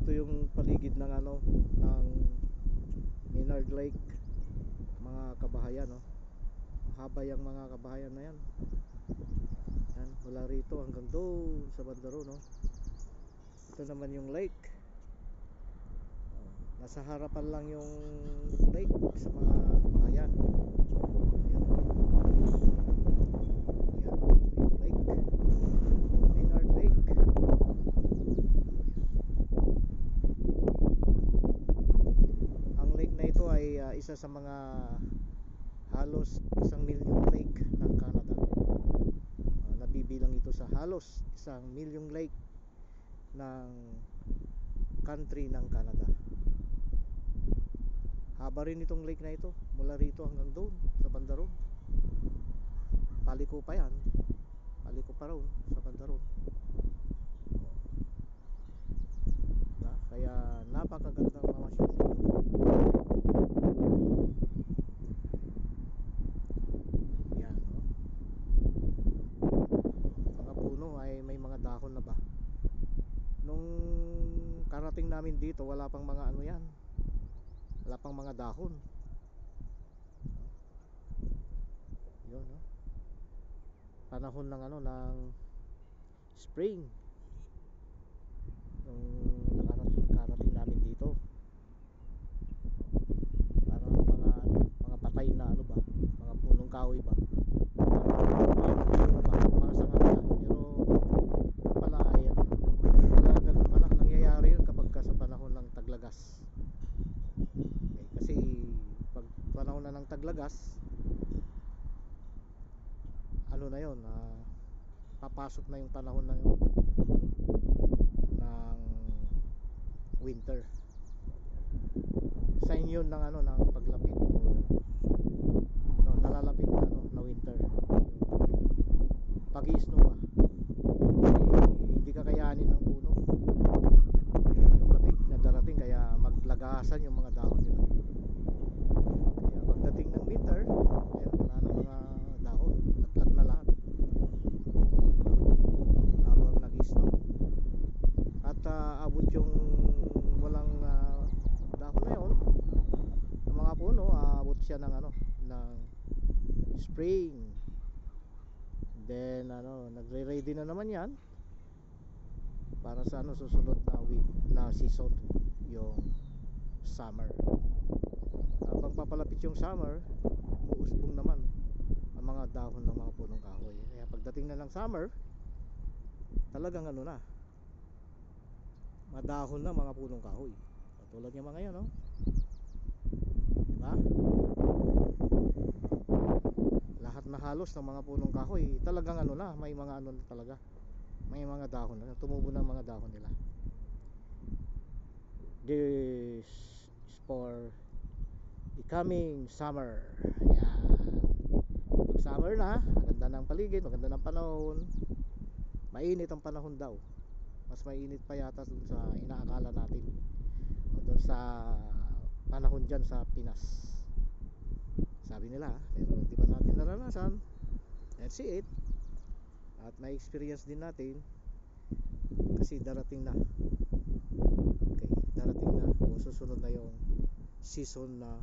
Ito yung paligid ng ano, ng Maynard Lake, mga kabahayan, no? Mahaba yung mga kabahayan na yan. Yan, mula rito hanggang doon sa bandaro, no? Ito naman yung lake. Nasa harapan lang yung lake sa mga kabahayan. Yan. Yan, ito yung lake, Maynard Lake. Ang lake na ito ay isa sa mga halos 1,000,000 lake ng Canada. Nabibilang ito sa halos 1,000,000 lake ng country ng Canada. Haba rin itong lake na ito, mula rito hanggang doon sa bandaron. Paliko pa yan, paliko pa ron sa bandaron. Kaya napakagandang mamasyal dito. Yan, no? Mga puno ay may mga dahon na ba. Nung karating namin dito, wala pang mga ano yan, wala pang mga dahon. Yun, no? Panahon ng ano, ng spring nung karating namin dito. Parang mga ano, mga patay na ano ba, mga punong kahoy ba, mga sanga na. Pero yun pala ay ano, ganun pala nangyayari yun kapag ka sa panahon ng taglagas. Okay, kasi pag panahon na ng taglagas, ano na yun, papasok na yung panahon ng winter. Sign yun ng ano, ng paglapit o no, nalalapit na ano, na winter. Pag-i-snow ba, hindi kakayanin ng puno yung lamig na darating, kaya maglagasan yung mga dahon nila. Kaya pagdating ng winter, ayun, wala na mga dahon, laglag na lahat habang nag-i-snow. At abot yung walang dahon na yun ng mga puno, abot siya ng ano, ng spring. Then ano, nagre-ready na naman yan para sa ano, susunod na week na season, yung summer. Habang papalapit yung summer, umuusbong naman ang mga dahon ng mga punong kahoy. Kaya pagdating na ng summer, talagang ano na, madahon na mga punong kahoy. Katulad ng mga yan, no? Diba? Lahat na halos ng mga punong kahoy talagang ano na, may mga ano na talaga, may mga dahon na, tumubo na mga dahon nila. This is for the coming summer. Ayan, pag summer na, maganda ng paligid, maganda ng panahon. Mainit ang panahon daw, mas mainit pa yata dun sa inaakala natin o dun sa panahon dyan sa Pinas, sabi nila. Pero di pa natin naranasan. Let's see it. At may experience din natin kasi darating na. Okay, darating na o susunod na yung season na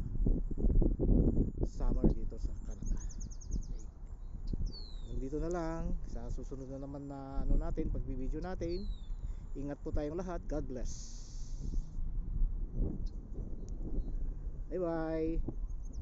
summer dito sa Canada. Okay, dito na lang sa susunod na naman na ano natin, pagbibideo natin. Ingat po tayong lahat. God bless. Bye bye.